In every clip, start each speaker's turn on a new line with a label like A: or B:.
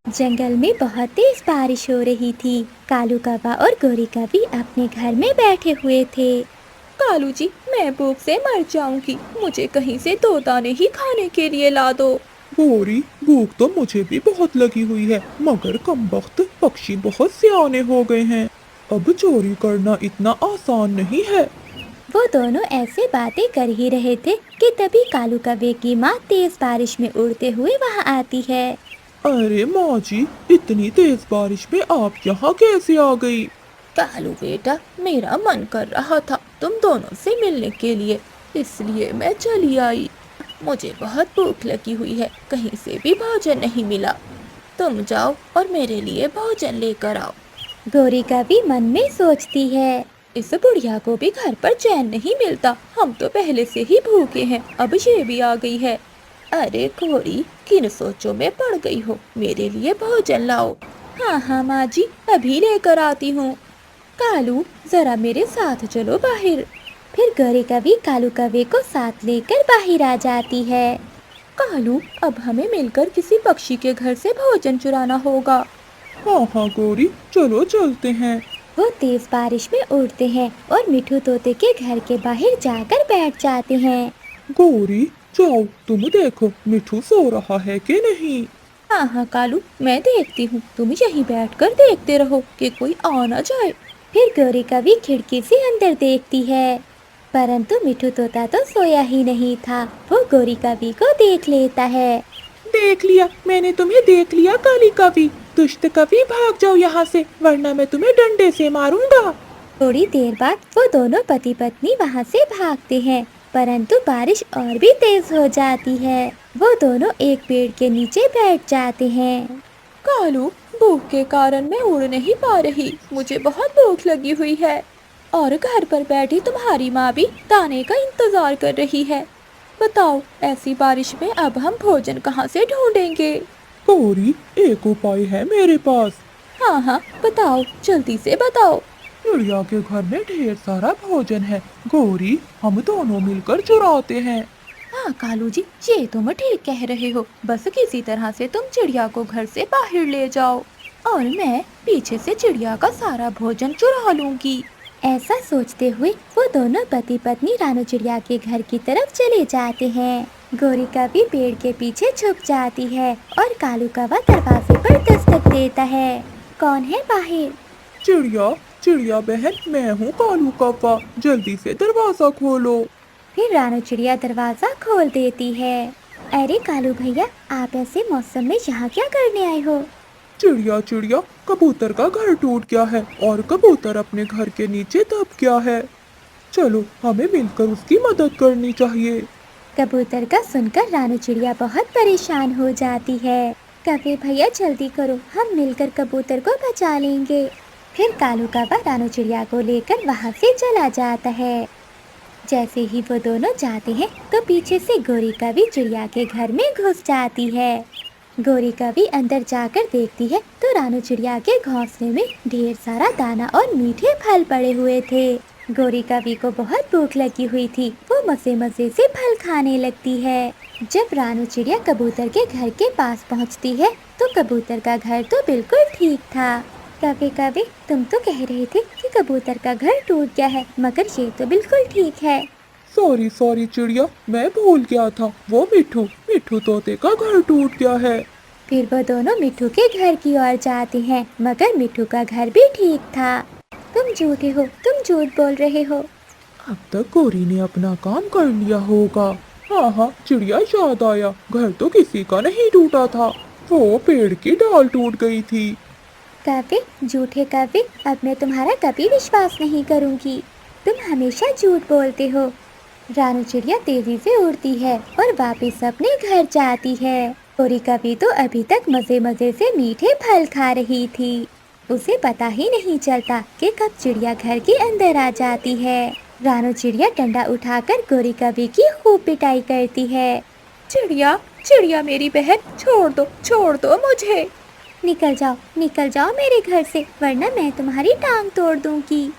A: जंगल में बहुत तेज बारिश हो रही थी। कालू कौवा और गोरी कौवी अपने घर में बैठे हुए थे।
B: कालू जी, मैं भूख से मर जाऊंगी। मुझे कहीं से दो दाने ही खाने के लिए ला दो।
C: गोरी, भूख तो मुझे भी बहुत लगी हुई है, मगर कमबख्त पक्षी बहुत सियाने हो गए हैं। अब चोरी करना इतना आसान नहीं है।
A: वो दोनों ऐसे बातें कर ही रहे थे कि तभी कालू कौवे की माँ तेज बारिश में उड़ते हुए वहाँ आती है।
C: अरे माँ जी, इतनी तेज बारिश में आप यहाँ कैसे आ गई?
B: कालू बेटा, मेरा मन कर रहा था तुम दोनों से मिलने के लिए, इसलिए मैं चली आई। मुझे बहुत भूख लगी हुई है, कहीं से भी भोजन नहीं मिला। तुम जाओ और मेरे लिए भोजन लेकर आओ।
A: गोरी कौवी मन में सोचती है।
B: इस बुढ़िया को भी घर पर चैन नहीं मिलता। हम तो पहले से ही भूखे हैं, अब ये भी आ गई है। अरे घोड़ी, किन सोचों में पड़ गई हो? मेरे लिए भोजन लाओ। हाँ हाँ माँ जी, अभी लेकर आती हूँ। कालू, जरा मेरे साथ चलो बाहर।
A: फिर गोरी कौवी कालू कौवे को साथ लेकर बाहर आ जाती है।
B: कालू, अब हमें मिलकर किसी पक्षी के घर से भोजन चुराना होगा।
C: हाँ हाँ गोरी, चलो चलते हैं।
A: वो तेज बारिश में उड़ते हैं और मिठू तोते के घर के बाहर जाकर बैठ जाते हैं।
C: गोरी, जाओ तुम देखो मिठू सो रहा है कि नहीं।
B: हाँ हाँ कालू, मैं देखती हूँ। तुम यहीं बैठकर देखते रहो कि कोई आ ना जाए।
A: फिर गोरी कौवी खिड़की से अंदर देखती है, परंतु मिठू तोता तो सोया ही नहीं था। वो गोरी कौवी को देख लेता है।
C: देख लिया, मैंने तुम्हें देख लिया काली कवि। दुष्ट कवि, भाग जाओ यहाँ से, वरना मैं तुम्हें डंडे से मारूंगा।
A: थोड़ी देर बाद वो दोनों पति पत्नी वहाँ से भागते हैं, परंतु बारिश और भी तेज हो जाती है। वो दोनों एक पेड़ के नीचे बैठ जाते हैं।
B: कालू, भूख के कारण मैं उड़ नहीं पा रही। मुझे बहुत भूख लगी हुई है और घर पर बैठी तुम्हारी माँ भी दाने का इंतजार कर रही है। बताओ, ऐसी बारिश में अब हम भोजन कहाँ से ढूंढेंगे?
C: गौरी, एक उपाय है मेरे पास।
B: हाँ हाँ, बताओ, जल्दी से बताओ।
C: चिड़िया के घर में ढेर सारा भोजन है। गौरी, हम दोनों मिलकर चुराते हैं।
B: हाँ कालू जी, ये तुम ठीक कह रहे हो। बस किसी तरह से तुम चिड़िया को घर से बाहर ले जाओ और मैं पीछे से चिड़िया का सारा भोजन चुरा लूंगी।
A: ऐसा सोचते हुए वो दोनों पति पत्नी रानू चिड़िया के घर की तरफ चले जाते हैं। गोरी कौवी पेड़ के पीछे छुप जाती है और कालू कौवा दरवाजे पर दस्तक देता है। कौन है बाहर?
C: चिड़िया, चिड़िया बहन, मैं हूँ कालू कौवा, जल्दी से दरवाजा खोलो।
A: फिर रानू चिड़िया दरवाजा खोल देती है। अरे कालू भैया, आप ऐसे मौसम में यहाँ क्या करने आए हो?
C: चिड़िया चिड़िया, कबूतर का घर टूट गया है और कबूतर अपने घर के नीचे दब गया है। चलो, हमें मिलकर उसकी मदद करनी चाहिए।
A: कबूतर का सुनकर रानू चिड़िया बहुत परेशान हो जाती है। कौवे भैया जल्दी करो, हम मिलकर कबूतर को बचा लेंगे। फिर कालू कौवा रानू चिड़िया को लेकर वहाँ से चला जाता है। जैसे ही वो दोनों जाते हैं तो पीछे से गोरी कौवी चिड़िया के घर में घुस जाती है। गोरी कौवी अंदर जाकर देखती है तो रानू चिड़िया के घोंसले में ढेर सारा दाना और मीठे फल पड़े हुए थे। गोरी कौवी को बहुत भूख लगी हुई थी, वो मजे मजे से फल खाने लगती है। जब रानू चिड़िया कबूतर के घर के पास पहुंचती है तो कबूतर का घर तो बिल्कुल ठीक था। कभी कभी तुम तो कह रहे थे कि कबूतर का घर टूट गया है, मगर ये तो बिल्कुल ठीक है।
C: सॉरी सॉरी चिड़िया, मैं भूल गया था, वो मिठू मिठू तोते का घर टूट गया है।
A: फिर वो दोनों मिठू के घर की ओर जाते हैं, मगर मिठू का घर भी ठीक था। तुम झूठे हो, तुम झूठ बोल रहे हो।
C: अब तक गोरी ने अपना काम कर लिया होगा। हाँ हाँ चिड़िया, याद आया, घर तो किसी का नहीं टूटा था, वो पेड़ की डाल टूट गई थी।
A: कौवे, झूठे कौवे, अब मैं तुम्हारा कभी विश्वास नहीं करूंगी। तुम हमेशा झूठ बोलते हो। रानू चिड़िया तेजी से उड़ती है और वापस अपने घर जाती है। गोरी कौवी तो अभी तक मजे मजे से मीठे फल खा रही थी। उसे पता ही नहीं चलता कि कब चिड़िया घर के अंदर आ जाती है। रानू चिड़िया डंडा उठाकर गोरी कौवी की खूब पिटाई करती है।
B: चिड़िया, चिड़िया मेरी बहन, छोड़ दो मुझे।
A: निकल जाओ मेरे घर से, वरना मैं तुम्हारी टांग तोड़ दूंगी।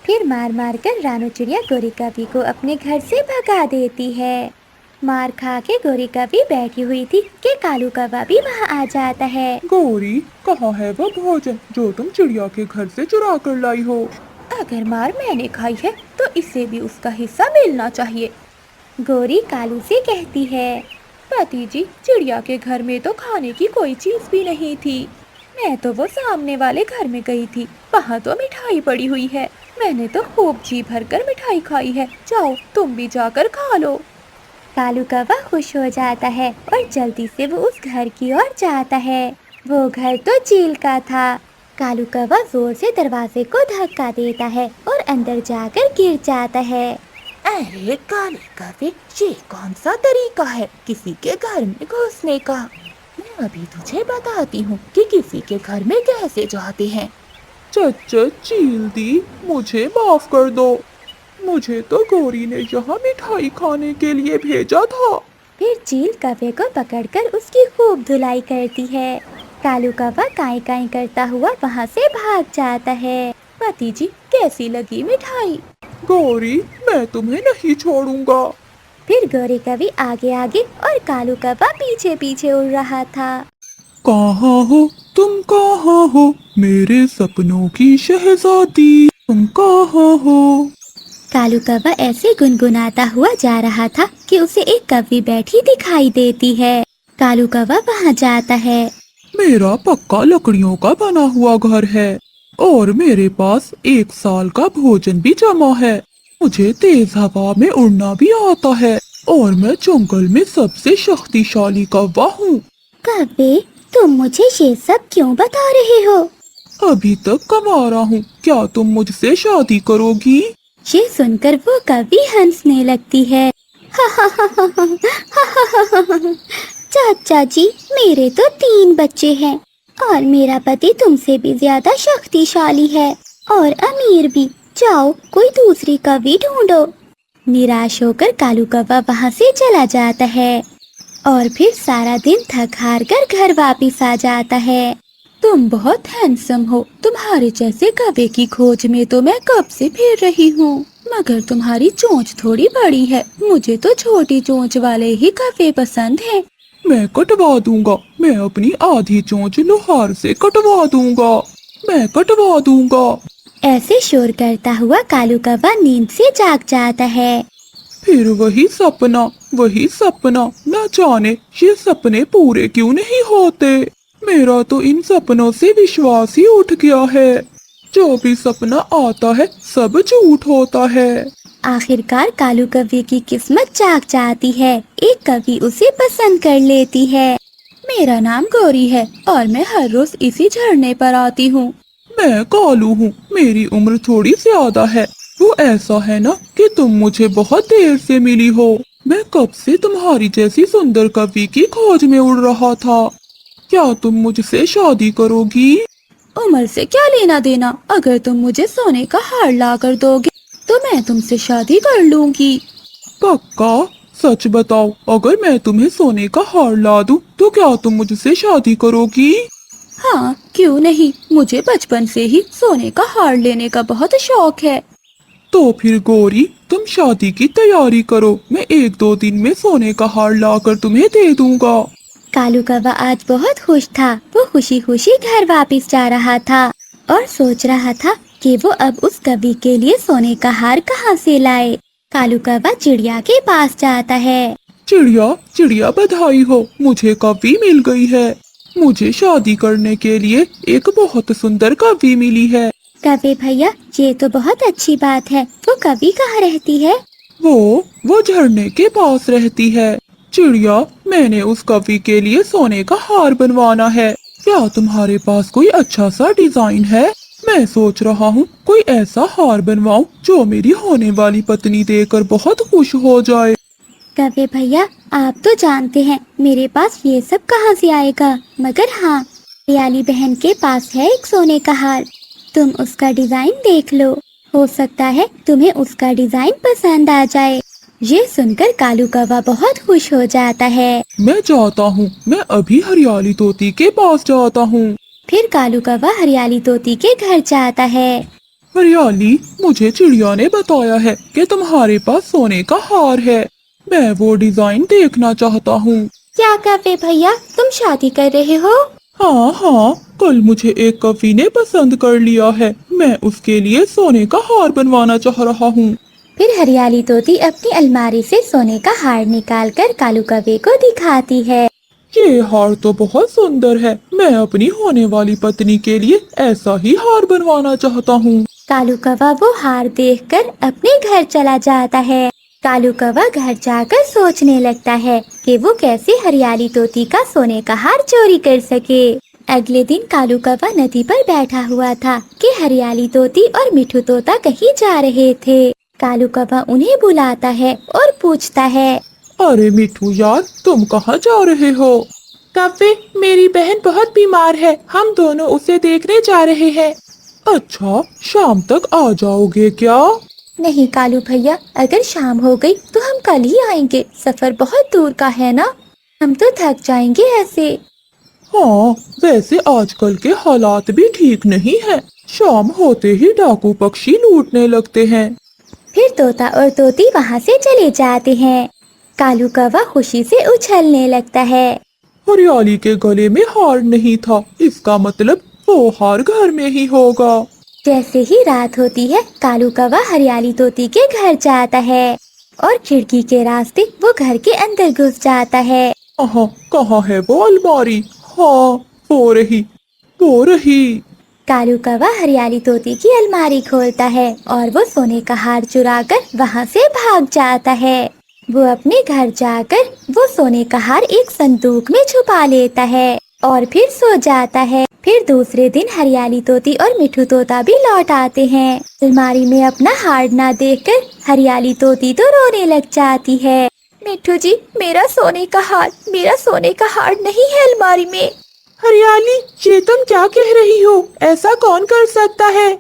A: फिर मार मार कर रानू चिड़िया गोरी कौवी को अपने घर से भगा देती है। मार खा के गौरी कौवी बैठी हुई थी कि कालू कौवा भी वहाँ आ जाता है।
C: गौरी, कहाँ है वो भोजन जो तुम चिड़िया के घर से चुरा कर लाई हो?
B: अगर मार मैंने खाई है तो इसे भी उसका हिस्सा मिलना चाहिए।
A: गौरी कालू से कहती है।
B: पति जी, चिड़िया के घर में तो खाने की कोई चीज भी नहीं थी। मैं तो वो सामने वाले घर में गई थी, वहाँ तो मिठाई पड़ी हुई है। मैंने तो खूब जी भर कर मिठाई खाई है। जाओ तुम भी जाकर खा लो।
A: कालू कौवा खुश हो जाता है और जल्दी से वो उस घर की ओर जाता है। वो घर तो चील का था। कालू कौवा जोर से दरवाजे को धक्का देता है और अंदर जाकर गिर जाता है।
B: अरे काले कौवे, ये कौन सा तरीका है किसी के घर में घुसने का? मैं अभी तुझे बताती हूँ कि किसी के घर में कैसे जाते हैं।
C: चच्चा चील दी, मुझे माफ कर दो। मुझे तो गौरी ने यहाँ मिठाई खाने के लिए भेजा था।
A: फिर चील कौवे को पकड़कर उसकी खूब धुलाई करती है। कालू कौवा काई काई करता हुआ वहाँ से भाग जाता है।
B: पति जी, कैसी लगी मिठाई?
C: गौरी, मैं तुम्हें नहीं छोड़ूंगा।
A: फिर गौरी कौवी आगे आगे और कालू कौवा पीछे पीछे उड़ रहा था।
C: कहाँ हो तुम, कहाँ हो मेरे सपनों की शहजादी, तुम कहाँ हो?
A: कालू कौवा ऐसे गुनगुनाता हुआ जा रहा था कि उसे एक कौवी बैठी दिखाई देती है। कालू कौवा वहाँ जाता है।
C: मेरा पक्का लकड़ियों का बना हुआ घर है और मेरे पास 1 साल का भोजन भी जमा है। मुझे तेज हवा में उड़ना भी आता है और मैं जंगल में सबसे शक्तिशाली कौवा हूँ।
A: कौवे, तुम मुझे ये सब क्यों बता रहे हो?
C: अभी तक कमा रहा हूँ, क्या तुम मुझसे शादी करोगी?
A: ये सुनकर वो कौवी हंसने लगती है। चाचा जी, मेरे तो 3 बच्चे हैं और मेरा पति तुमसे भी ज्यादा शक्तिशाली है और अमीर भी। जाओ कोई दूसरी कौवी ढूंढो। निराश होकर कालू कौवा वहाँ से चला जाता है और फिर सारा दिन थक हार कर घर वापिस आ जाता है।
B: तुम बहुत हैंडसम हो। तुम्हारे जैसे कौवे की खोज में तो मैं कब से फिर रही हूँ, मगर तुम्हारी चोंच थोड़ी बड़ी है। मुझे तो छोटी चोंच वाले ही कौवे पसंद हैं।
C: मैं कटवा दूंगा, मैं अपनी आधी चोंच लोहार से कटवा दूंगा, मैं कटवा दूंगा।
A: ऐसे शोर करता हुआ कालू कौवा नींद से जाग जाता है।
C: फिर वही सपना, न जाने ये सपने पूरे क्यों नहीं होते। मेरा तो इन सपनों से विश्वास ही उठ गया है। जो भी सपना आता है सब झूठ होता है।
A: आखिरकार कालू कौवे की किस्मत जाग जाती है। एक कौवी उसे पसंद कर लेती है।
B: मेरा नाम गौरी है और मैं हर रोज इसी झरने पर आती हूँ।
C: मैं कालू हूँ, मेरी उम्र थोड़ी ज्यादा है। वो ऐसा है ना कि तुम मुझे बहुत देर से मिली हो। मैं कब से तुम्हारी जैसी सुंदर कौवी की खोज में उड़ रहा था। क्या तुम मुझसे शादी करोगी?
B: उम्र से क्या लेना देना? अगर तुम मुझे सोने का हार ला कर दोगे तो मैं तुमसे शादी कर लूंगी।
C: पक्का? सच बताओ, अगर मैं तुम्हें सोने का हार ला दूं तो क्या तुम मुझसे शादी करोगी?
B: हाँ, क्यों नहीं। मुझे बचपन से ही सोने का हार लेने का बहुत शौक है।
C: तो फिर गौरी, तुम शादी की तैयारी करो। मैं 1-2 दिन में सोने का हार लाकर तुम्हें दे दूंगा।
A: कालू कौवा आज बहुत खुश था। वो खुशी खुशी घर वापस जा रहा था और सोच रहा था कि वो अब उस कौवी के लिए सोने का हार कहाँ से लाए। कालू कौवा चिड़िया के पास जाता है।
C: चिड़िया, चिड़िया बधाई हो, मुझे कौवी मिल गई है। मुझे शादी करने के लिए एक बहुत सुंदर कौवी मिली है।
A: कौवे भैया, ये तो बहुत अच्छी बात है। वो कौवी कहाँ रहती है?
C: वो झरने के पास रहती है। चिड़िया, मैंने उस कौवी के लिए सोने का हार बनवाना है। क्या तुम्हारे पास कोई अच्छा सा डिजाइन है? मैं सोच रहा हूँ कोई ऐसा हार बनवाऊं जो मेरी होने वाली पत्नी देखकर बहुत खुश हो जाए।
A: कौवे भैया, आप तो जानते हैं मेरे पास ये सब कहाँ से आएगा, मगर हाँ, हरियाली बहन के पास है एक सोने का हार। तुम उसका डिजाइन देख लो, हो सकता है तुम्हें उसका डिजाइन पसंद आ जाए। ये सुनकर कालू कौवा बहुत खुश हो जाता है।
C: मैं जाता हूँ, मैं अभी हरियाली तोती के पास जाता हूँ।
A: फिर कालू कौवा हरियाली तोती के घर जाता है।
C: हरियाली, मुझे चिड़िया ने बताया है कि तुम्हारे पास सोने का हार है। मैं वो डिजाइन देखना चाहता हूँ।
A: क्या कवे भैया, तुम शादी कर रहे हो?
C: हाँ हाँ, कल मुझे एक कवि ने पसंद कर लिया है। मैं उसके लिए सोने का हार बनवाना चाह रहा हूँ।
A: फिर हरियाली तोती अपनी अलमारी से सोने का हार निकालकर कालू कवे को दिखाती है।
C: ये हार तो बहुत सुंदर है। मैं अपनी होने वाली पत्नी के लिए ऐसा ही हार बनवाना चाहता हूँ।
A: कालू कौवा वो हार देखकर अपने घर चला जाता है। कालू कौवा घर जाकर सोचने लगता है कि वो कैसे हरियाली तोती का सोने का हार चोरी कर सके। अगले दिन कालू कौवा नदी पर बैठा हुआ था कि हरियाली तोती और मिठू तोता कहीं जा रहे थे। कालू कौवा उन्हें बुलाता है और पूछता है,
C: अरे मिठू यार, तुम कहाँ जा रहे हो? कव्वे, मेरी बहन बहुत बीमार है, हम दोनों उसे देखने जा रहे हैं। अच्छा, शाम तक आ जाओगे क्या?
A: नहीं कालू भैया, अगर शाम हो गई तो हम कल ही आएंगे। सफर बहुत दूर का है ना, हम तो थक जाएंगे ऐसे।
C: हाँ, वैसे आजकल के हालात भी ठीक नहीं है। शाम होते ही डाकू पक्षी लूटने लगते हैं।
A: फिर तोता और तोती वहाँ से चले जाते हैं। कालू कौवा खुशी से उछलने लगता है।
C: हरियाली के गले में हार नहीं था, इसका मतलब वो हार घर में ही होगा।
A: जैसे ही रात होती है, कालू कौवा हरियाली तोती के घर जाता है और खिड़की के रास्ते वो घर के अंदर घुस जाता है।
C: कहाँ है वो अलमारी? हाँ, वो रही।
A: कालू कौवा हरियाली तोती की अलमारी खोलता है और वो सोने का हार चुराकर वहाँ से भाग जाता है। वो अपने घर जाकर वो सोने का हार एक संदूक में छुपा लेता है और फिर सो जाता है। फिर दूसरे दिन हरियाली तोती और मिठू तोता भी लौट आते हैं। अलमारी में अपना हार ना देखकर हरियाली तोती तो रोने लग जाती है। मिठू जी, मेरा सोने का हार नहीं है अलमारी में।
C: हरियाली, ये तुम क्या कह रही हो? ऐसा कौन कर सकता है?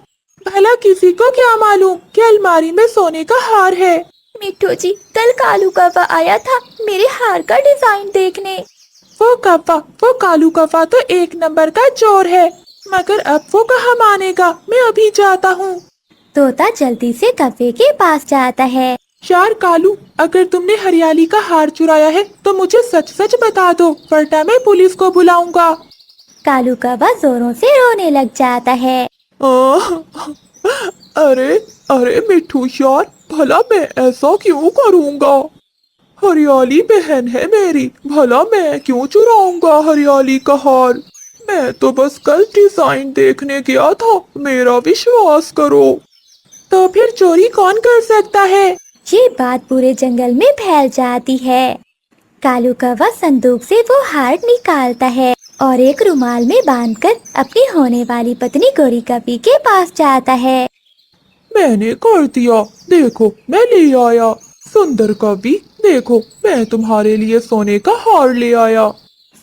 C: भला किसी को क्या मालूम कि अलमारी में सोने का हार है?
A: मिठू जी, कल कालू कौवा आया था मेरे हार का डिजाइन देखने।
C: वो कालू कौवा तो एक नंबर का चोर है, मगर अब वो कहाँ मानेगा। मैं अभी जाता हूँ।
A: तोता जल्दी से कौवे के पास जाता है।
C: यार कालू, अगर तुमने हरियाली का हार चुराया है तो मुझे सच सच बता दो, वरना मैं पुलिस को बुलाऊंगा।
A: कालू कौवा जोरों से रोने लग जाता है।
C: आह, अरे अरे मिठू यार, भला मैं ऐसा क्यों करूँगा? हरियाली बहन है मेरी, भला मैं क्यों चुराऊंगा हरियाली का हार? मैं तो बस कल डिजाइन देखने गया था, मेरा विश्वास करो। तो फिर चोरी कौन कर सकता है?
A: ये बात पूरे जंगल में फैल जाती है। कालू कौवा संदूक से वो हार निकालता है और एक रुमाल में बांधकर अपनी होने वाली पत्नी गोरी कवि के पास जाता है।
C: मैंने कर दिया, देखो मैं ले आया। सुंदर कवि, देखो मैं तुम्हारे लिए सोने का हार ले आया।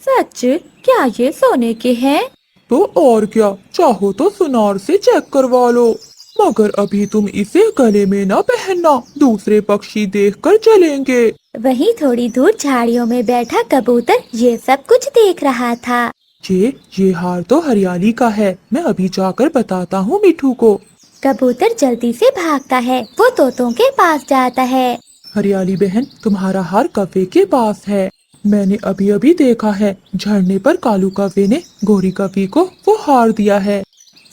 B: सच? क्या ये सोने के हैं?
C: तो और क्या, चाहो तो सुनार से चेक करवा लो, मगर अभी तुम इसे गले में न पहनना, दूसरे पक्षी देखकर चलेंगे।
A: वहीं थोड़ी दूर झाड़ियों में बैठा कबूतर ये सब कुछ देख रहा था।
C: ये हार तो हरियाली का है, मैं अभी जाकर बताता हूँ मिठू को।
A: कबूतर जल्दी से भागता है, वो तोतों के पास जाता है।
C: हरियाली बहन, तुम्हारा हार कौवे के पास है। मैंने अभी अभी देखा है, झरने पर कालू कौवे ने गोरी कवि को वो हार दिया है।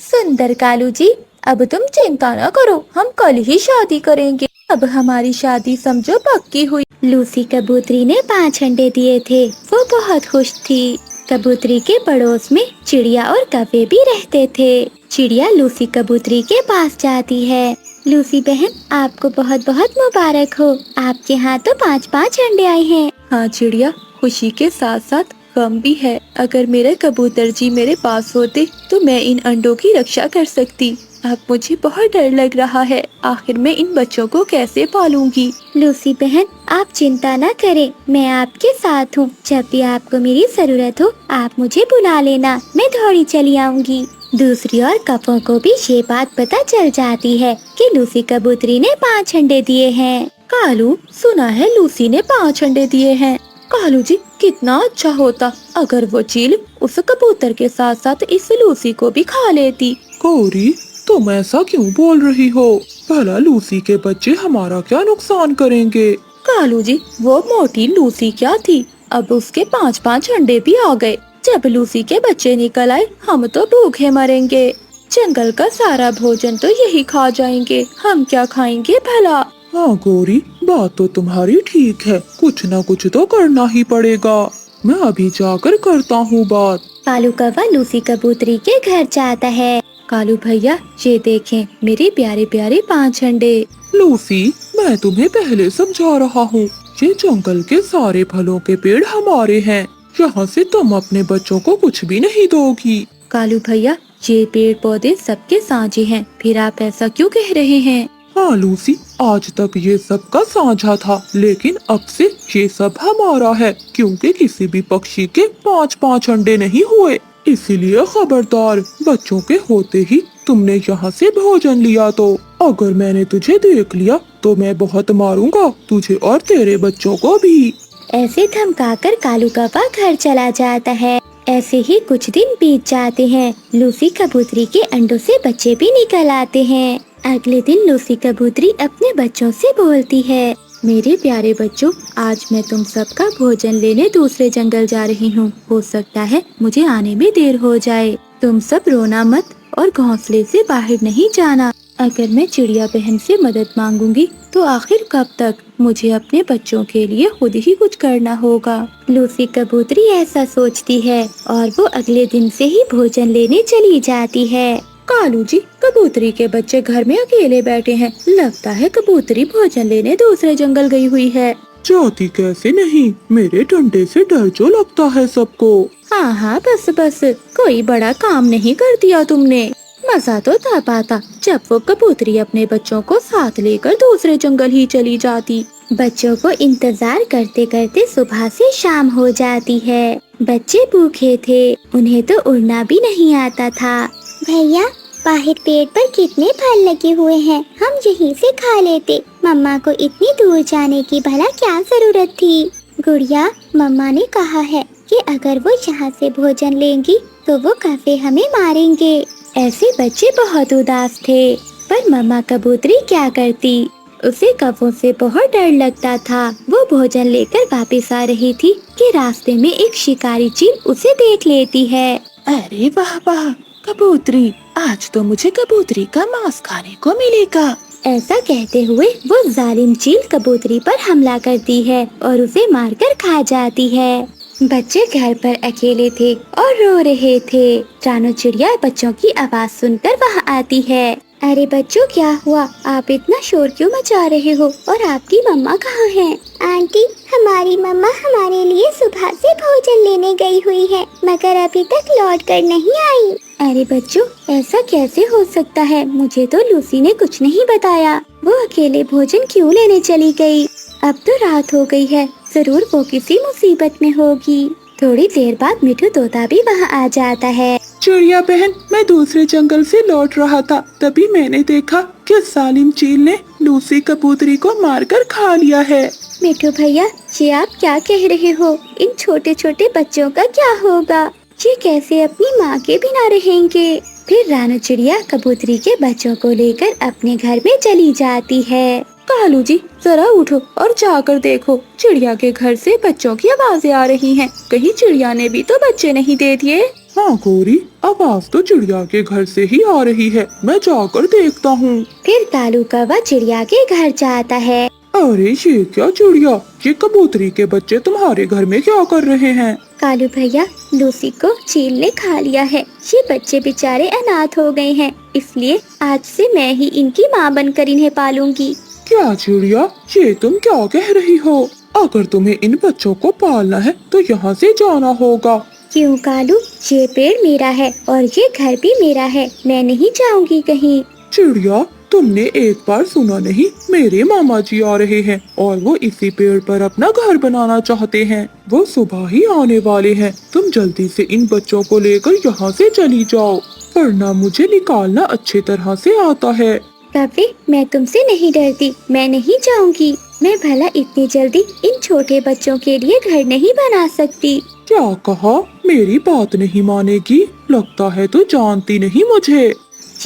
A: सुंदर कालू जी, अब तुम चिंता न करो, हम कल ही शादी करेंगे। अब हमारी शादी समझो पक्की हुई। लूसी कबूतरी ने 5 अंडे दिए थे, वो बहुत खुश थी। कबूतरी के पड़ोस में चिड़िया और कौवे भी रहते थे। चिड़िया लूसी कबूतरी के पास जाती है। लूसी बहन, आपको बहुत बहुत मुबारक हो, आपके यहाँ तो 5-5 अंडे आए हैं।
B: हाँ चिड़िया, खुशी के साथ साथ गम भी है। अगर मेरे कबूतर जी मेरे पास होते तो मैं इन अंडों की रक्षा कर सकती। अब मुझे बहुत डर लग रहा है, आखिर मैं इन बच्चों को कैसे पालूंगी।
A: लूसी बहन, आप चिंता न करें, मैं आपके साथ हूँ। जब भी आपको मेरी जरूरत हो आप मुझे बुला लेना, मैं दौड़ी चली आऊंगी। दूसरी ओर कौवों को भी ये बात पता चल जाती है कि लूसी कबूतरी ने 5 अंडे दिए हैं।
B: कालू, सुना है लूसी ने 5 अंडे दिए हैं। कालू जी, कितना अच्छा होता अगर वो चील उस कबूतर के साथ साथ इस लूसी को भी खा लेती।
C: गौरी, तुम ऐसा क्यों बोल रही हो? भला लूसी के बच्चे हमारा क्या नुकसान करेंगे?
B: कालू जी, वो मोटी लूसी क्या थी, अब उसके 5-5 अंडे भी आ गए। जब लूसी के बच्चे निकल आए, हम तो भूखे मरेंगे। जंगल का सारा भोजन तो यही खा जाएंगे, हम क्या खाएंगे भला।
C: हाँ गौरी, बात तो तुम्हारी ठीक है, कुछ न कुछ तो करना ही पड़ेगा। मैं अभी जाकर करता हूँ बात।
A: कालू कौवा लूसी कबूतरी के घर जाता है।
B: कालू भैया, ये देखें मेरे प्यारे प्यारे 5 अंडे।
C: लूसी, मैं तुम्हें पहले समझा रहा हूँ, ये जंगल के सारे फलों के पेड़ हमारे हैं, यहाँ से तुम अपने बच्चों को कुछ भी नहीं दोगी।
B: कालू भैया, ये पेड़ पौधे सबके साझे हैं, फिर आप ऐसा क्यों कह रहे हैं।
C: हाँ लूसी, आज तक ये सबका साझा था, लेकिन अब से ये सब हमारा है, क्योंकि किसी भी पक्षी के 5-5 अंडे नहीं हुए। इसीलिए खबरदार, बच्चों के होते ही तुमने यहाँ से भोजन लिया तो अगर मैंने तुझे देख लिया तो मैं बहुत मारूंगा तुझे और तेरे बच्चों को भी।
A: ऐसे धमकाकर कालू कौवा घर चला जाता है। ऐसे ही कुछ दिन बीत जाते हैं। लूसी कबूतरी के अंडों से बच्चे भी निकल आते हैं। अगले दिन लूसी कबूतरी अपने बच्चों से बोलती है,
B: मेरे प्यारे बच्चों, आज मैं तुम सबका भोजन लेने दूसरे जंगल जा रही हूँ। हो सकता है मुझे आने में देर हो जाए। तुम सब रोना मत और घोंसले से बाहर नहीं जाना। अगर मैं चिड़िया बहन से मदद मांगूंगी तो आखिर कब तक, मुझे अपने बच्चों के लिए खुद ही कुछ करना होगा।
A: लूसी कबूतरी ऐसा सोचती है और वो अगले दिन से ही भोजन लेने चली जाती है।
B: कालू जी, कबूतरी के बच्चे घर में अकेले बैठे हैं, लगता है कबूतरी भोजन लेने दूसरे जंगल गई हुई है।
C: जाती कैसे नहीं, मेरे डंडे से डर जो लगता है सबको।
B: हाँ हाँ, बस बस, कोई बड़ा काम नहीं कर दिया तुमने। मजा तो तब आता जब वो कबूतरी अपने बच्चों को साथ लेकर दूसरे जंगल ही चली जाती।
A: बच्चों को इंतजार करते करते सुबह से शाम हो जाती है। बच्चे भूखे थे, उन्हें तो उड़ना भी नहीं आता था। भैया, बाहर पेड़ पर कितने फल लगे हुए हैं, हम यहीं से खा लेते। मम्मा को इतनी दूर जाने की भला क्या जरूरत थी। गुड़िया, मम्मा ने कहा है कि अगर वो यहाँ से भोजन लेंगी तो वो कौवे हमें मारेंगे। ऐसे बच्चे बहुत उदास थे, पर मम्मा कबूतरी क्या करती, उसे कौवों से बहुत डर लगता था। वो भोजन लेकर वापस आ रही थी कि रास्ते में एक शिकारी चील उसे देख लेती है।
B: अरे वाह वाह, कबूतरी, आज तो मुझे कबूतरी का मांस खाने को मिलेगा।
A: ऐसा कहते हुए वो जालिम चील कबूतरी पर हमला करती है और उसे मारकर खा जाती है। बच्चे घर पर अकेले थे और रो रहे थे। रानो चिड़िया बच्चों की आवाज सुनकर वहाँ आती है। अरे बच्चों, क्या हुआ? आप इतना शोर क्यों मचा रहे हो और आपकी मम्मा कहाँ हैं? आंटी, हमारी मम्मा हमारे लिए सुबह से भोजन लेने गई हुई है, मगर अभी तक लौट कर नहीं आई। अरे बच्चों, ऐसा कैसे हो सकता है? मुझे तो लूसी ने कुछ नहीं बताया। वो अकेले भोजन क्यों लेने चली गई? अब तो रात हो गई है, जरूर वो किसी मुसीबत में होगी। थोड़ी देर बाद मिठू तोता भी वहाँ आ जाता है।
C: चिड़िया बहन, मैं दूसरे जंगल से लौट रहा था, तभी मैंने देखा कि जालिम चील ने लूसी कबूतरी को मारकर खा लिया है।
A: मिठू भैया, ये आप क्या कह रहे हो? इन छोटे छोटे बच्चों का क्या होगा? ये कैसे अपनी माँ के बिना रहेंगे? फिर रानो चिड़िया कबूतरी के बच्चों को लेकर अपने घर में चली जाती है।
B: कालू जी, जरा उठो और जाकर देखो, चिड़िया के घर से बच्चों की आवाजें आ रही हैं। कहीं चिड़िया ने भी तो बच्चे नहीं दे दिए।
C: हाँ गौरी, आवाज तो चिड़िया के घर से ही आ रही है, मैं जाकर देखता हूँ।
A: फिर कालू कौवा चिड़िया के घर जाता है।
C: अरे ये क्या चिड़िया, ये कबूतरी के बच्चे तुम्हारे घर में क्या कर रहे हैं?
A: कालू भैया, लूसी को चील ने खा लिया है। ये बच्चे बेचारे अनाथ हो गए हैं, इसलिए आज से मैं ही इनकी माँ बनकर इन्हें पालूंगी।
C: क्या चिड़िया, ये तुम क्या कह रही हो? अगर तुम्हें इन बच्चों को पालना है तो यहाँ से जाना होगा।
A: क्यों कालू? ये पेड़ मेरा है और ये घर भी मेरा है, मैं नहीं जाऊंगी कहीं।
C: चिड़िया, तुमने एक बार सुना नहीं, मेरे मामा जी आ रहे हैं और वो इसी पेड़ पर अपना घर बनाना चाहते हैं। वो सुबह ही आने वाले हैं, तुम जल्दी से इन बच्चों को लेकर यहाँ से चली जाओ, वरना मुझे निकालना अच्छी तरह से आता है।
A: कौवे, मैं तुमसे नहीं डरती, मैं नहीं जाऊंगी। मैं भला इतनी जल्दी इन छोटे बच्चों के लिए घर नहीं बना सकती।
C: क्या कहा? मेरी बात नहीं मानेगी? लगता है तो जानती नहीं मुझे।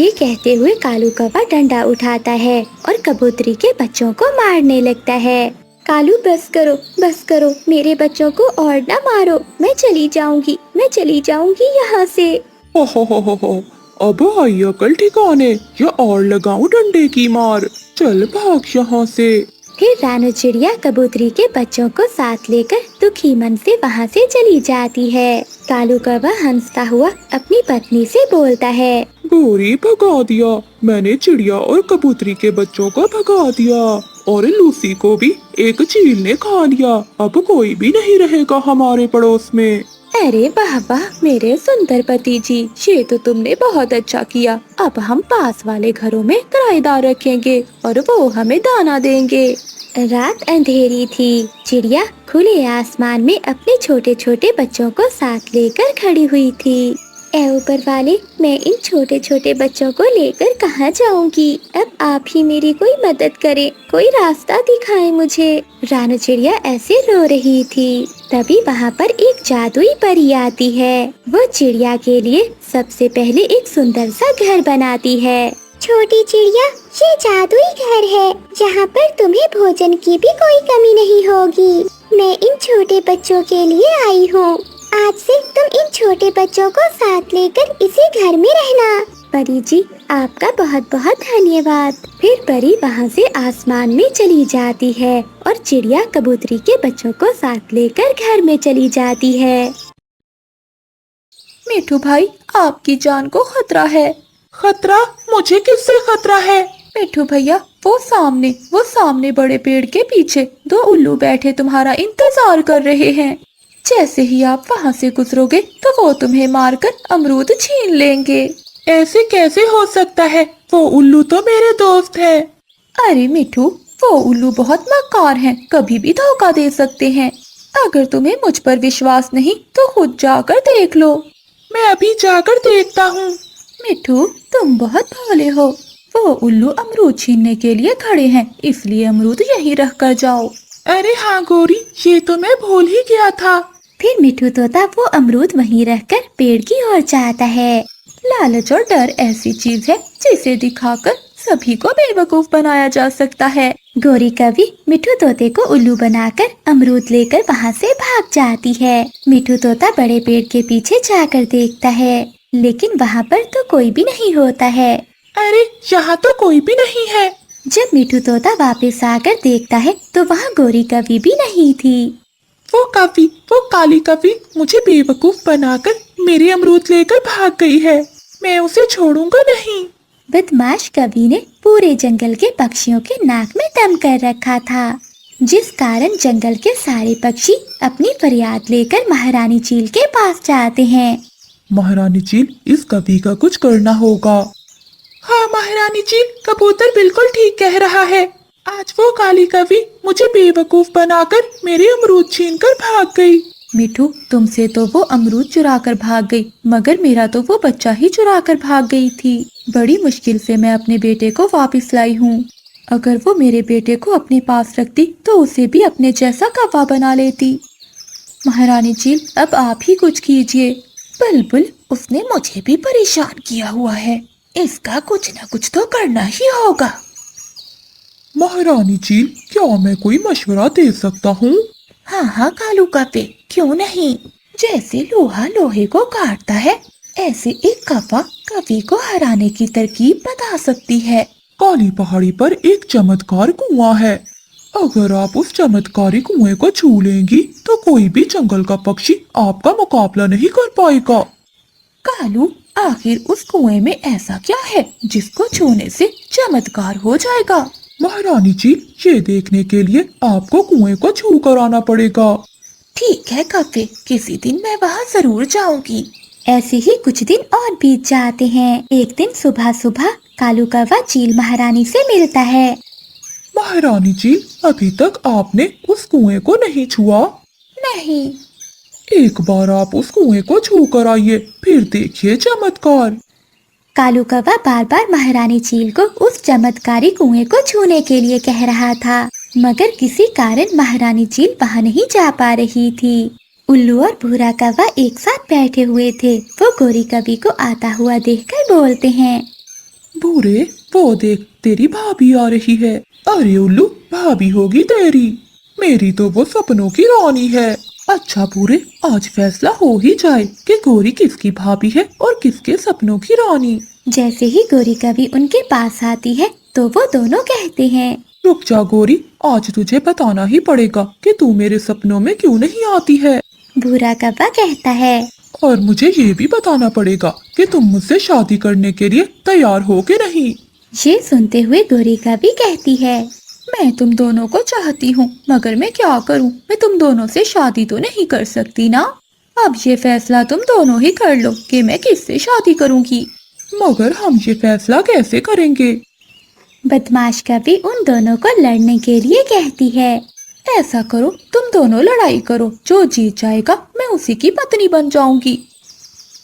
A: ये कहते हुए कालू कौवा डंडा उठाता है और कबूतरी के बच्चों को मारने लगता है। कालू बस करो, मेरे बच्चों को और ना मारो। मैं चली जाऊंगी यहाँ से।
C: हो, अब आई अकल ठिकाने या और लगाऊं डंडे की मार। चल भाग यहाँ से।
A: फिर रानू चिड़िया कबूतरी के बच्चों को साथ लेकर दुखी मन से वहाँ से चली जाती है। कालू कौवा हंसता हुआ अपनी पत्नी से बोलता है,
C: गोरी भगा दिया, मैंने चिड़िया और कबूतरी के बच्चों को भगा दिया और लूसी को भी एक चील ने खा लिया। अब कोई भी नहीं रहेगा हमारे पड़ोस में।
B: अरे वाह वाह मेरे सुंदर पति जी, ये तो तुमने बहुत अच्छा किया। अब हम पास वाले घरों में किराएदार रखेंगे और वो हमें दाना देंगे।
A: रात अंधेरी थी। चिड़िया खुले आसमान में अपने छोटे छोटे बच्चों को साथ लेकर खड़ी हुई थी। ऐ ऊपर वाले, मैं इन छोटे छोटे बच्चों को लेकर कहाँ जाऊंगी? अब आप ही मेरी कोई मदद करें, कोई रास्ता दिखाएं मुझे। रानू चिड़िया ऐसे रो रही थी। तभी वहाँ पर एक जादुई परी आती है। वो चिड़िया के लिए सबसे पहले एक सुंदर सा घर बनाती है। छोटी चिड़िया, ये जादुई घर है जहाँ पर तुम्हें भोजन की भी कोई कमी नहीं होगी। मैं इन छोटे बच्चों के लिए आई हूँ। आज से तुम इन छोटे बच्चों को साथ लेकर इसी घर में रहना। परी जी, आपका बहुत बहुत धन्यवाद। फिर परी वहाँ से आसमान में चली जाती है और चिड़िया कबूतरी के बच्चों को साथ लेकर घर में चली जाती है।
B: मिठू भाई, आपकी जान को खतरा है।
C: खतरा? मुझे किससे खतरा है?
B: मिठू भैया, वो सामने बड़े पेड़ के पीछे दो उल्लू बैठे तुम्हारा इंतजार कर रहे हैं। जैसे ही आप वहाँ से गुजरोगे तो वो तुम्हें मारकर अमरूद छीन लेंगे।
C: ऐसे कैसे हो सकता है? वो उल्लू तो मेरे दोस्त है।
B: अरे मिठू, वो उल्लू बहुत मक्कार हैं, कभी भी धोखा दे सकते हैं। अगर तुम्हें मुझ पर विश्वास नहीं तो खुद जाकर देख लो।
C: मैं अभी जाकर देखता हूँ।
B: मिठू, तुम बहुत भोले हो। वो उल्लू अमरूद छीनने के लिए खड़े हैं, इसलिए अमरूद यहीं रख कर जाओ।
C: अरे हाँ गोरी, ये तो मैं भूल ही गया था।
A: फिर मिठू तोता वो अमरूद वहीं रखकर पेड़ की ओर जाता है।
B: लालच और डर ऐसी चीज है जिसे दिखाकर सभी को बेवकूफ बनाया जा सकता है।
A: गोरी कवि मिठू तोते को उल्लू बनाकर अमरूद लेकर वहाँ से भाग जाती है। मिठू तोता बड़े पेड़ के पीछे जाकर देखता है, लेकिन वहाँ पर तो कोई भी नहीं होता है।
C: अरे यहाँ तो कोई भी नहीं है।
A: जब मिठू तोता वापस आकर देखता है तो वहाँ गोरी कवि भी नहीं थी।
C: वो काली कवि मुझे बेवकूफ बनाकर मेरे अमरूद लेकर भाग गई है। मैं उसे छोड़ूंगा नहीं।
A: बदमाश कवि ने पूरे जंगल के पक्षियों के नाक में दम कर रखा था, जिस कारण जंगल के सारे पक्षी अपनी फरियाद लेकर महारानी चील के पास जाते हैं।
C: महारानी चील, इस कवि का कुछ करना होगा। हाँ महारानी चील, कबूतर बिल्कुल ठीक कह रहा है। आज वो काली कवि मुझे बेवकूफ बनाकर मेरे अमरूद छीनकर भाग गई।
B: मिठू, तुमसे तो वो अमरूद चुरा कर भाग गई, मगर मेरा तो वो बच्चा ही चुरा कर भाग गई थी। बड़ी मुश्किल से मैं अपने बेटे को वापस लाई हूँ। अगर वो मेरे बेटे को अपने पास रखती तो उसे भी अपने जैसा कौवा बना लेती। महारानी चील, अब आप ही कुछ कीजिए। बुलबुल, उसने मुझे भी परेशान किया हुआ है, इसका कुछ न कुछ तो करना ही होगा।
C: महारानी चील, क्या मैं कोई मशवरा दे सकता हूँ?
B: हाँ हाँ कालू कव्वे, क्यों नहीं। जैसे लोहा लोहे को काटता है, ऐसे एक कौवा कवि को हराने की तरकीब बता सकती है।
C: काली पहाड़ी पर एक चमत्कार कुआं है। अगर आप उस चमत्कारी कुएं को छू लेंगी तो कोई भी जंगल का पक्षी आपका मुकाबला नहीं कर पाएगा।
B: कालू, आखिर उस कुएं में ऐसा क्या है जिसको छूने से चमत्कार हो जाएगा?
C: महारानी जी, ये देखने के लिए आपको कुएं को छू कर आना पड़ेगा।
B: ठीक है कव्वे, किसी दिन मैं वहाँ जरूर जाऊंगी।
A: ऐसे ही कुछ दिन और बीत जाते हैं। एक दिन सुबह सुबह कालू कौवा चील महारानी से मिलता है।
C: महारानी जी, अभी तक आपने उस कुएं को नहीं छुआ?
B: नहीं।
C: एक बार आप उस कुएं को छू कर आइए, फिर देखिए चमत्कार।
A: कालू कौवा बार बार महारानी चील को उस चमत्कारी कुएं को छूने के लिए कह रहा था, मगर किसी कारण महारानी चील वहां नहीं जा पा रही थी। उल्लू और भूरा कौवा एक साथ बैठे हुए थे। वो गोरी कवि को आता हुआ देखकर बोलते हैं,
C: भूरे, वो देख, तेरी भाभी आ रही है। अरे उल्लू, भाभी होगी तेरी। मेरी तो वो सपनों की रानी है। अच्छा पूरे, आज फैसला हो ही जाए कि गोरी किसकी भाभी है और किसके सपनों की रानी।
A: जैसे ही गोरी कवि उनके पास आती है तो वो दोनों कहते हैं,
C: रुक जा गोरी, आज तुझे बताना ही पड़ेगा कि तू मेरे सपनों में क्यों नहीं आती है।
A: भूरा कौवा कहता है,
C: और मुझे ये भी बताना पड़ेगा कि तुम मुझसे शादी करने के लिए तैयार हो कि नहीं।
A: ये सुनते हुए गोरी कवि कहती है,
B: मैं तुम दोनों को चाहती हूँ, मगर मैं क्या करूँ, मैं तुम दोनों से शादी तो नहीं कर सकती ना। अब ये फैसला तुम दोनों ही कर लो कि मैं किससे शादी करूँगी।
C: मगर हम ये फैसला कैसे करेंगे।
A: बदमाश कवि उन दोनों को लड़ने के लिए कहती है,
B: ऐसा करो, तुम दोनों लड़ाई करो, जो जीत जाएगा मैं उसी की पत्नी बन जाऊंगी।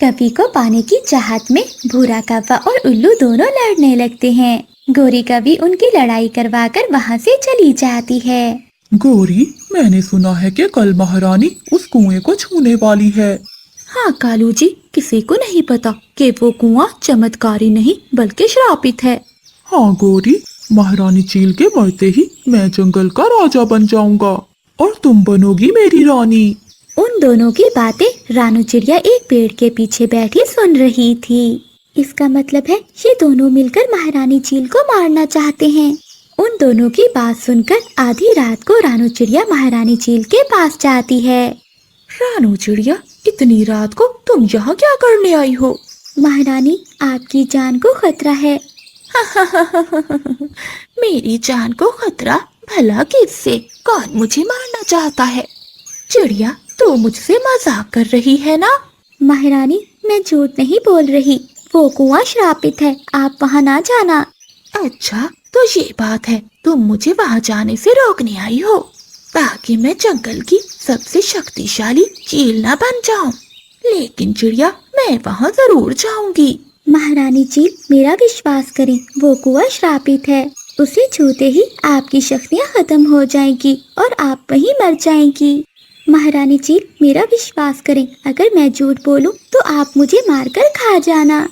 A: कवि को पाने की चाहत में भूरा कौवा और उल्लू दोनों लड़ने लगते हैं। गोरी कवि उनकी लड़ाई करवाकर वहाँ से चली जाती है।
C: गोरी, मैंने सुना है कि कल महारानी उस कुएं को छूने वाली है।
B: हाँ कालू जी, किसी को नहीं पता कि वो कुआं चमत्कारी नहीं बल्कि श्रापित है।
C: हाँ गोरी, महारानी चील के मरते ही मैं जंगल का राजा बन जाऊंगा और तुम बनोगी मेरी रानी।
A: उन दोनों की बातें रानू चिड़िया एक पेड़ के पीछे बैठी सुन रही थी। इसका मतलब है ये दोनों मिलकर महारानी चील को मारना चाहते हैं। उन दोनों की बात सुनकर आधी रात को रानू चिड़िया महारानी चील के पास जाती है।
B: रानू चिड़िया, इतनी रात को तुम यहाँ क्या करने आई हो।
A: महारानी, आपकी जान को खतरा है।
B: मेरी जान को खतरा? भला किससे? कौन मुझे मारना चाहता है? चिड़िया, तो मुझसे मजाक कर रही है ना।
A: महारानी, मैं झूठ नहीं बोल रही, वो कुआं श्रापित है, आप वहाँ ना जाना।
B: अच्छा, तो ये बात है, तुम मुझे वहाँ जाने से रोकने आई हो ताकि मैं जंगल की सबसे शक्तिशाली चील ना बन जाऊं। लेकिन चिड़िया, मैं वहाँ जरूर जाऊंगी।
A: महारानी चील, मेरा विश्वास करें, वो कुआं श्रापित है। उसे छूते ही आपकी शक्तियाँ खत्म हो जाएंगी और आप वहीं मर जाएंगी। महारानी चील, मेरा विश्वास करें, अगर मैं झूठ बोलूं तो आप मुझे मारकर खा जाना।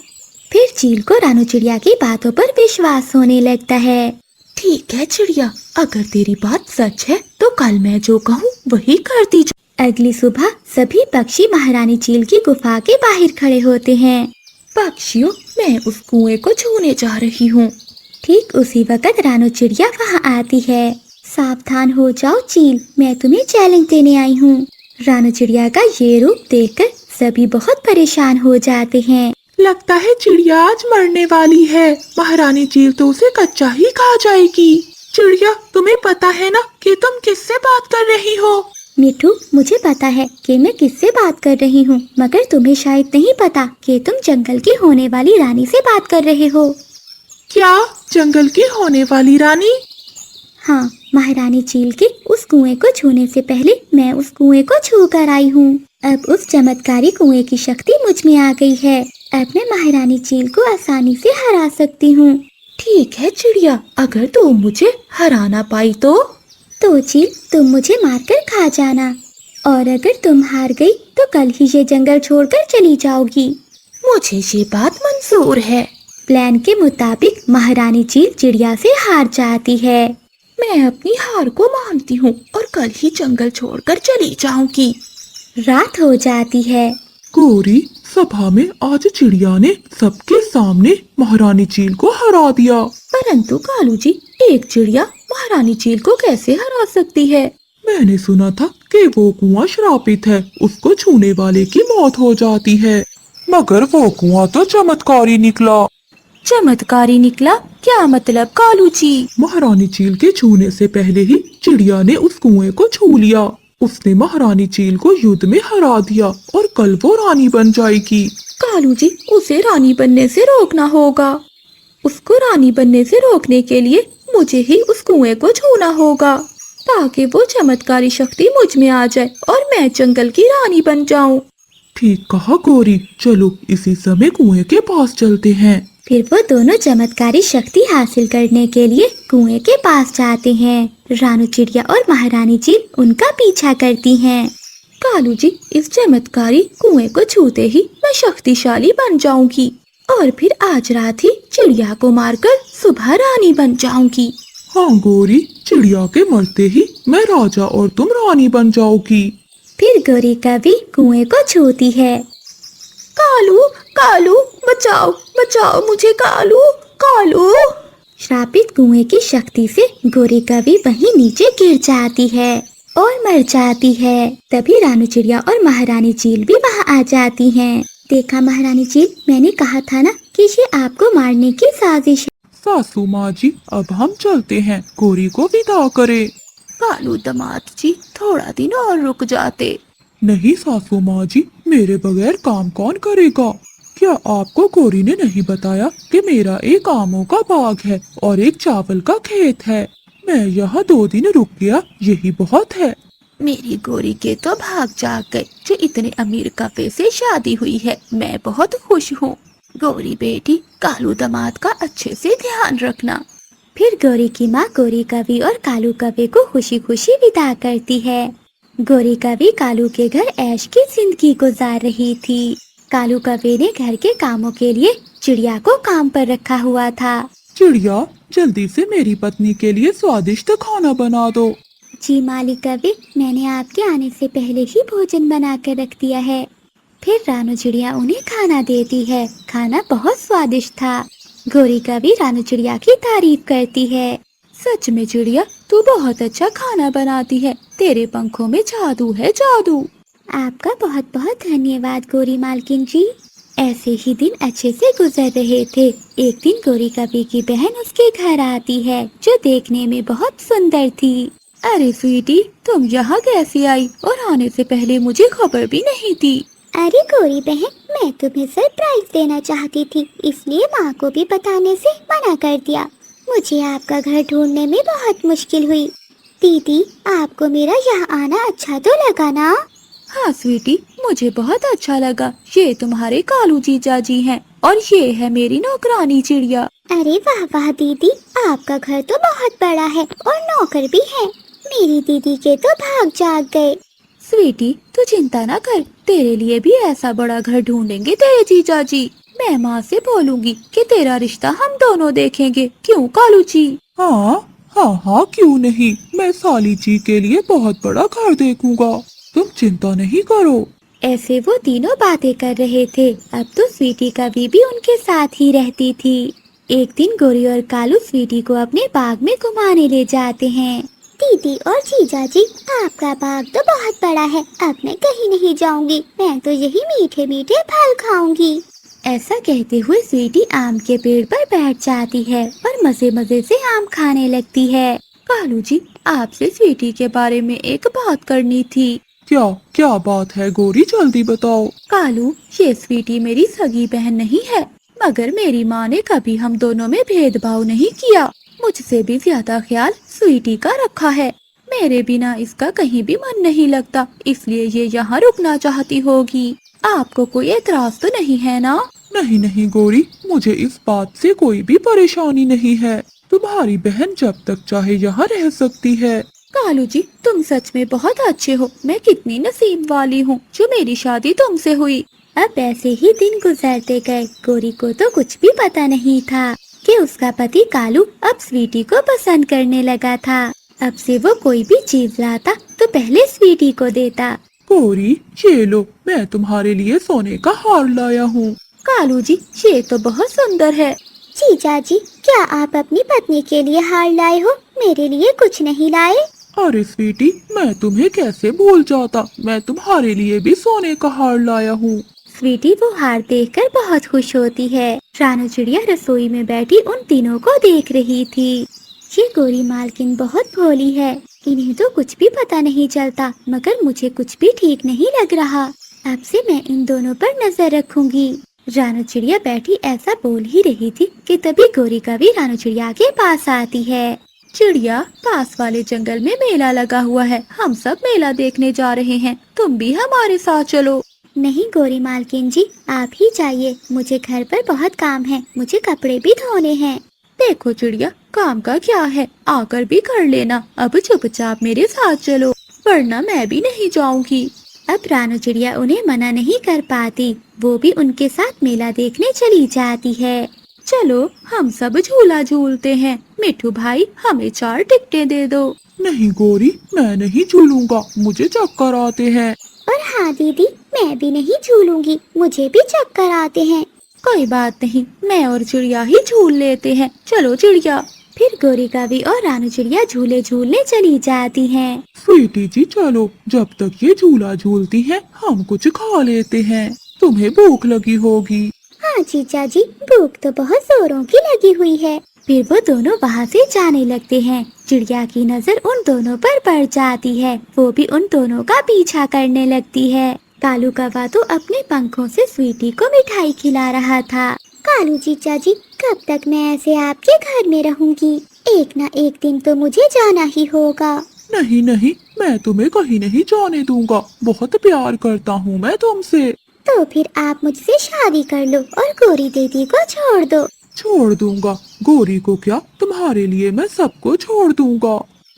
A: फिर चील को रानू चिड़िया की बातों पर विश्वास होने लगता है।
B: ठीक है चिड़िया, अगर तेरी बात सच है तो कल मैं जो कहूँ वही करती जा।
A: अगली सुबह सभी पक्षी महारानी चील की गुफा के बाहर खड़े होते हैं।
B: पक्षियों, मैं उस कुएं को छूने जा रही हूँ।
A: ठीक उसी वक्त रानू चिड़िया वहाँ आती है। सावधान हो जाओ चील, मैं तुम्हें चैलेंज देने आई हूँ। रानू चिड़िया का ये रूप देखकर सभी बहुत परेशान हो जाते हैं।
C: लगता है चिड़िया आज मरने वाली है। महारानी चील तो उसे कच्चा ही खा जाएगी। चिड़िया, तुम्हें पता है ना कि तुम किससे बात कर रही हो।
A: मिठू, मुझे पता है कि मैं किससे बात कर रही हूँ, मगर तुम्हें शायद नहीं पता कि तुम जंगल की होने वाली रानी से बात कर रहे हो।
C: क्या, जंगल की होने वाली रानी?
A: हाँ, महारानी चील के उस कुएं को छूने से पहले मैं उस कुएं को छू कर आई हूँ। अब उस चमत्कारी कुएं की शक्ति मुझ में आ गई है। अब मैं महारानी चील को आसानी से हरा सकती हूँ।
B: ठीक है चिड़िया, अगर तू मुझे हरा ना पाई तो
A: चील, तुम मुझे मारकर खा जाना, और अगर तुम हार गई तो कल ही ये जंगल छोड़कर चली जाओगी।
B: मुझे ये बात मंजूर है।
A: प्लान के मुताबिक महारानी चील चिड़िया से हार जाती है।
B: मैं अपनी हार को मानती हूँ और कल ही जंगल छोड़कर चली जाऊंगी।
A: रात हो जाती है।
C: गोरी, सभा में आज चिड़िया ने सबके सामने महारानी चील को हरा दिया।
B: परंतु कालू जी, एक चिड़िया महारानी चील को कैसे हरा सकती है?
C: मैंने सुना था कि वो कुआं श्रापित है, उसको छूने वाले की मौत हो जाती है। मगर वो कुआं तो चमत्कारी निकला।
B: चमत्कारी निकला? क्या मतलब कालू जी?
C: महारानी चील के छूने से पहले ही चिड़िया ने उस कुएं को छू लिया। उसने महारानी चील को युद्ध में हरा दिया और कल वो रानी बन जाएगी।
B: कालू जी, उसे रानी बनने से रोकना होगा। उसको रानी बनने से रोकने के लिए मुझे ही उस कुएं को छूना होगा ताकि वो चमत्कारी शक्ति मुझ में आ जाए और मैं जंगल की रानी बन जाऊं।
C: ठीक कहा गौरी, चलो इसी समय कुएं के पास चलते हैं।
A: फिर वो दोनों चमत्कारी शक्ति हासिल करने के लिए कुएं के पास जाते हैं। रानू चिड़िया और महारानी चील उनका पीछा करती हैं।
B: कालू जी, इस चमत्कारी कुएं को छूते ही मैं शक्तिशाली बन जाऊंगी और फिर आज रात ही चिड़िया को मारकर सुबह रानी बन जाऊंगी।
C: हाँ गौरी, चिड़िया के मरते ही मैं राजा और तुम रानी बन जाओगी।
A: फिर गौरी कवि कुएं को छूती है।
B: कालू, कालू, बचाओ, बचाओ मुझे, कालू, कालू।
A: श्रापित कुएं की शक्ति से गौरी कवि वहीं नीचे गिर जाती है और मर जाती है। तभी रानू चिड़िया और महारानी चील भी वहां आ जाती हैं। देखा महारानी चील, मैंने कहा था ना कि ये आपको मारने की साजिश है।
C: सासू माँ जी, अब हम चलते हैं, गौरी को विदा करें।
B: कालू दामाद जी, थोड़ा दिन और रुक जाते।
C: नहीं सासू माँ जी, मेरे बगैर काम कौन करेगा? क्या आपको गौरी ने नहीं बताया कि मेरा एक आमों का बाग है और एक चावल का खेत है? मैं यहाँ 2 दिन रुक गया, यही बहुत है।
B: मेरी गोरी के तो भाग जाग गए, जो इतने अमीर कफे से शादी हुई है। मैं बहुत खुश हूँ। गौरी बेटी, कालू दामाद का अच्छे से ध्यान रखना।
A: फिर गौरी की माँ गौरी कवि और कालू कवि को खुशी खुशी विदा करती है। गौरी कवि कालू के घर ऐश की जिंदगी गुजार रही थी। कालू कवि ने घर के कामों के लिए चिड़िया को काम पर रखा हुआ था।
C: चिड़िया, जल्दी से मेरी पत्नी के लिए स्वादिष्ट खाना बना दो।
A: जी मालिक कवि, मैंने आपके आने से पहले ही भोजन बना कर रख दिया है। फिर रानू चिड़िया उन्हें खाना देती है। खाना बहुत स्वादिष्ट था। गौरी कवि रानू चिड़िया की तारीफ करती है।
B: सच में चिड़िया, तू बहुत अच्छा खाना बनाती है। तेरे पंखों में जादू है, जादू।
A: आपका बहुत बहुत धन्यवाद गौरी मालकिन जी। ऐसे ही दिन अच्छे से गुजर रहे थे। एक दिन गौरी कवि की बहन उसके घर आती है, जो देखने में बहुत सुंदर थी।
B: अरे स्वीटी, तुम यहाँ कैसे आई और आने से पहले मुझे खबर भी नहीं दी?
A: अरे गौरी बहन, मैं तुम्हें सरप्राइज देना चाहती थी, इसलिए माँ को भी बताने से मना कर दिया। मुझे आपका घर ढूंढने में बहुत मुश्किल हुई। दीदी, आपको मेरा यहाँ आना अच्छा तो लगा ना?
B: हाँ स्वीटी, मुझे बहुत अच्छा लगा। ये तुम्हारे कालू जीजा जी हैं और ये है मेरी नौकरानी चिड़िया।
A: अरे वाह वाह दीदी, आपका घर तो बहुत बड़ा है और नौकर भी है। मेरी दीदी के तो भाग जाग गए।
B: स्वीटी, तू चिंता ना कर, तेरे लिए भी ऐसा बड़ा घर ढूंढेंगे तेरे जीजा जी। मैं माँ से बोलूँगी कि तेरा रिश्ता हम दोनों देखेंगे। क्यों कालू जी?
C: हाँ हाँ हाँ, क्यों नहीं, मैं साली जी के लिए बहुत बड़ा घर देखूंगा, तुम चिंता नहीं करो।
A: ऐसे वो तीनों बातें कर रहे थे। अब तो स्वीटी कवि भी उनके साथ ही रहती थी। एक दिन गौरी और कालू स्वीटी को अपने बाग में घुमाने ले जाते हैं। दीदी और जीजा जी, आपका बाग तो बहुत बड़ा है। अब मैं कहीं नहीं जाऊंगी, मैं तो यही मीठे मीठे फल खाऊंगी। ऐसा कहते हुए स्वीटी आम के पेड़ पर बैठ जाती है और मजे मजे से आम खाने लगती है।
B: कालू जी, आपसे स्वीटी के बारे में एक बात करनी थी।
C: क्या क्या बात है गौरी, जल्दी बताओ।
B: कालू, ये स्वीटी मेरी सगी बहन नहीं है, मगर मेरी माँ ने कभी हम दोनों में भेदभाव नहीं किया। मुझसे भी ज्यादा ख्याल स्वीटी का रखा है। मेरे बिना इसका कहीं भी मन नहीं लगता, इसलिए ये यहाँ रुकना चाहती होगी। आपको कोई एतराज तो नहीं है ना?
C: नहीं नहीं गौरी, मुझे इस बात से कोई भी परेशानी नहीं है। तुम्हारी बहन जब तक चाहे यहाँ रह सकती है।
B: कालू जी, तुम सच में बहुत अच्छे हो। मैं कितनी नसीब वाली हूँ जो मेरी शादी तुमसे हुई।
A: अब ऐसे ही दिन गुजरते गए। गौरी को तो कुछ भी पता नहीं था कि उसका पति कालू अब स्वीटी को पसंद करने लगा था। अब से वो कोई भी चीज लाता तो पहले स्वीटी को देता।
C: गौरी, ये लो, मैं तुम्हारे लिए सोने का हार लाया हूँ।
B: कालू जी, ये तो बहुत सुंदर है।
A: जीजा जी, क्या आप अपनी पत्नी के लिए हार लाए हो? मेरे लिए कुछ नहीं लाए?
C: अरे स्वीटी, मैं तुम्हें कैसे भूल जाता, मैं तुम्हारे लिए भी सोने का हार लाया हूँ।
A: स्वीटी वो हार देखकर बहुत खुश होती है। रानू चिड़िया रसोई में बैठी उन तीनों को देख रही थी। ये गौरी मालकिन बहुत भोली है, इन्हें तो कुछ भी पता नहीं चलता, मगर मुझे कुछ भी ठीक नहीं लग रहा। अब से मैं इन दोनों पर नजर रखूंगी। रानू चिड़िया बैठी ऐसा बोल ही रही थी कि तभी गौरी कवि रानू चिड़िया के पास आती है।
B: चिड़िया, पास वाले जंगल में मेला लगा हुआ है, हम सब मेला देखने जा रहे हैं, तुम भी हमारे साथ चलो।
A: नहीं गौरी मालकिन जी, आप ही जाइए, मुझे घर पर बहुत काम है, मुझे कपड़े भी धोने हैं।
B: देखो चिड़िया, काम का क्या है, आकर भी कर लेना। अब चुपचाप मेरे साथ चलो, वरना मैं भी नहीं जाऊंगी।
A: अब रानू चिड़िया उन्हें मना नहीं कर पाती, वो भी उनके साथ मेला देखने चली जाती है।
B: चलो हम सब झूला झूलते हैं। मिठू भाई हमें 4 टिकटें दे दो।
C: नहीं गौरी, मैं नहीं झूलूंगा, मुझे चक्कर आते हैं।
A: और हाँ दीदी, मैं भी नहीं झूलूंगी, मुझे भी चक्कर आते हैं।
B: कोई बात नहीं, मैं और चिड़िया ही झूल लेते हैं। चलो चिड़िया।
A: फिर गौरी कवि और रानू चिड़िया झूले झूलने चली जाती हैं।
C: स्वीटी जी चलो, जब तक ये झूला झूलती हैं हम कुछ खा लेते हैं। तुम्हें भूख लगी होगी।
A: हाँ जीजा जी, भूख तो बहुत जोरों की लगी हुई है। फिर वो दोनों वहाँ से जाने लगते हैं। चिड़िया की नजर उन दोनों पर पड़ जाती है, वो भी उन दोनों का पीछा करने लगती है। कालू कौवा तो अपने पंखों से स्वीटी को मिठाई खिला रहा था। कालू जीजा जी, कब तक मैं ऐसे आपके घर में रहूंगी? एक ना एक दिन तो मुझे जाना ही होगा।
C: नहीं नहीं, मैं तुम्हें कहीं नहीं जाने दूंगा, बहुत प्यार करता हूँ मैं तुमसे।
A: तो फिर आप मुझसे शादी कर लो और गौरी दीदी को छोड़ दो।
C: छोड़ दूंगा? गौरी को क्या, तुम्हारे लिए मैं सबको छोड़ दूंगा।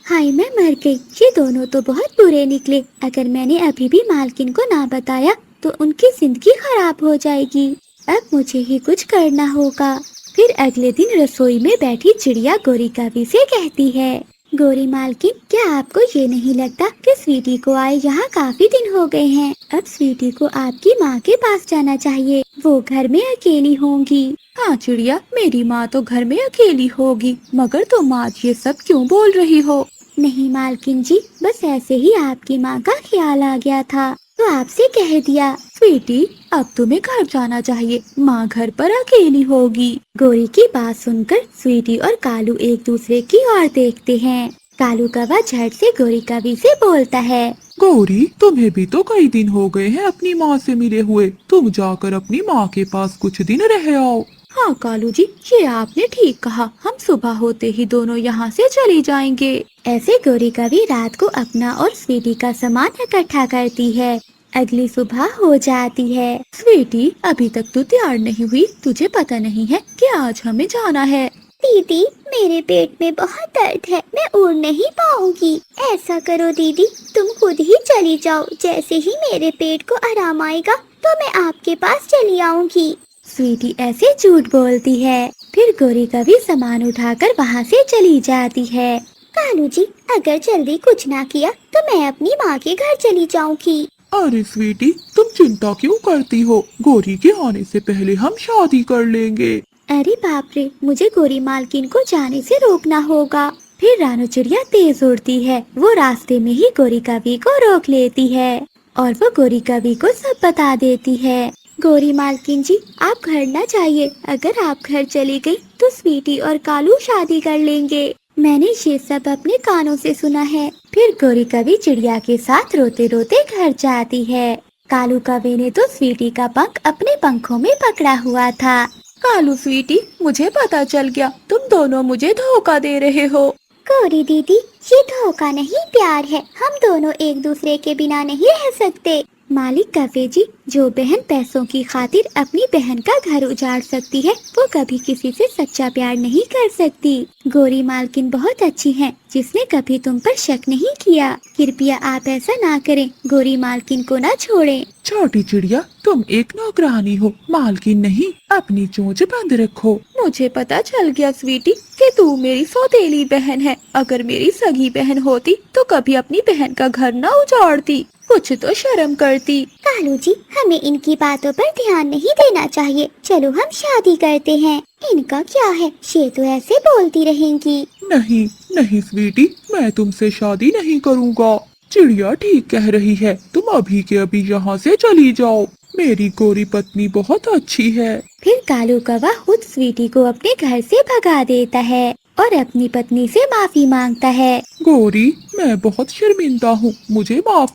A: हाय मैं मर गई, ये दोनों तो बहुत बुरे निकले। अगर मैंने अभी भी मालकिन को ना बताया तो उनकी जिंदगी खराब हो जाएगी। अब मुझे ही कुछ करना होगा। फिर अगले दिन रसोई में बैठी चिड़िया गौरी कवि से कहती है, गौरी मालकिन, क्या आपको ये नहीं लगता कि स्वीटी को आए यहाँ काफी दिन हो गए हैं? अब स्वीटी को आपकी माँ के पास जाना चाहिए, वो घर में अकेली होंगी।
B: हाँ चिड़िया, मेरी माँ तो घर में अकेली होगी, मगर तुम आज ये सब क्यों बोल रही हो?
A: नहीं मालकिन जी, बस ऐसे ही आपकी माँ का ख्याल आ गया था तो आपसे कह दिया।
B: स्वीटी, अब तुम्हें घर जाना चाहिए, माँ घर पर अकेली होगी।
A: गौरी की बात सुनकर स्वीटी और कालू एक दूसरे की ओर देखते हैं। कालू कौवा झट से गौरी कवि से बोलता है,
C: गौरी, तुम्हें भी तो कई दिन हो गए हैं अपनी माँ से मिले हुए, तुम जाकर अपनी माँ के पास कुछ दिन रह आओ।
B: हाँ कालू जी, ये आपने ठीक कहा, हम सुबह होते ही दोनों यहाँ से चली जाएंगे।
A: ऐसे गौरी कवि रात को अपना और स्वीटी का सामान इकट्ठा करती है। अगली सुबह हो जाती है।
B: स्वीटी, अभी तक तू तैयार नहीं हुई, तुझे पता नहीं है कि आज हमें जाना है।
A: दीदी, मेरे पेट में बहुत दर्द है, मैं उड़ नहीं पाऊंगी। ऐसा करो दीदी, तुम खुद ही चली जाओ, जैसे ही मेरे पेट को आराम आएगा तो मैं आपके पास चली आऊंगी। स्वीटी ऐसे झूठ बोलती है। फिर गौरी कवि सामान उठाकर वहाँ से चली जाती है। कालू जी, अगर जल्दी कुछ ना किया तो मैं अपनी माँ के घर चली जाऊंगी।
C: अरे स्वीटी, तुम चिंता क्यों करती हो? गौरी के आने से पहले हम शादी कर लेंगे।
A: अरे बाप रे, मुझे गौरी मालकिन को जाने से रोकना होगा। फिर रानू चिड़िया तेज उड़ती है, वो रास्ते में ही गौरी कवि को रोक लेती है और वो गौरी कवि को सब बता देती है। गौरी मालकिन जी, आप घर न जाइए, अगर आप घर चली गई तो स्वीटी और कालू शादी कर लेंगे। मैंने ये सब अपने कानों से सुना है। फिर गौरी कवि चिड़िया के साथ रोते रोते घर जाती है। कालू कवि ने तो स्वीटी का पंख अपने पंखों में पकड़ा हुआ था।
B: कालू स्वीटी, मुझे पता चल गया, तुम दोनों मुझे धोखा दे रहे हो।
A: गौरी दीदी, ये धोखा नहीं, प्यार है। हम दोनों एक दूसरे के बिना नहीं रह सकते। मालिक कवे जी, जो बहन पैसों की खातिर अपनी बहन का घर उजाड़ सकती है, वो कभी किसी से सच्चा प्यार नहीं कर सकती। गौरी मालकिन बहुत अच्छी हैं, जिसने कभी तुम पर शक नहीं किया। कृपया आप ऐसा ना करें, गौरी मालकिन को ना छोड़ें।
C: छोटी चिड़िया, तुम एक नौकरानी हो, मालकिन नहीं। अपनी चोंच बंद रखो।
B: मुझे पता चल गया स्वीटी कि तू मेरी सौतेली बहन है। अगर मेरी सगी बहन होती तो कभी अपनी बहन का घर न उजाड़ती, कुछ तो शर्म करती।
A: कालू जी, हमें इनकी बातों पर ध्यान नहीं देना चाहिए। चलो हम शादी करते हैं। इनका क्या है, ये तो ऐसे बोलती रहेंगी।
C: नहीं नहीं स्वीटी, मैं तुमसे शादी नहीं करूँगा। चिड़िया ठीक कह रही है, तुम अभी के अभी यहाँ से चली जाओ। मेरी गोरी पत्नी बहुत अच्छी है।
A: फिर कालू कौवा खुद स्वीटी को अपने घर से भगा देता है और अपनी पत्नी से माफी मांगता है।
C: गोरी, मैं बहुत शर्मिंदा हूँ, मुझे माफ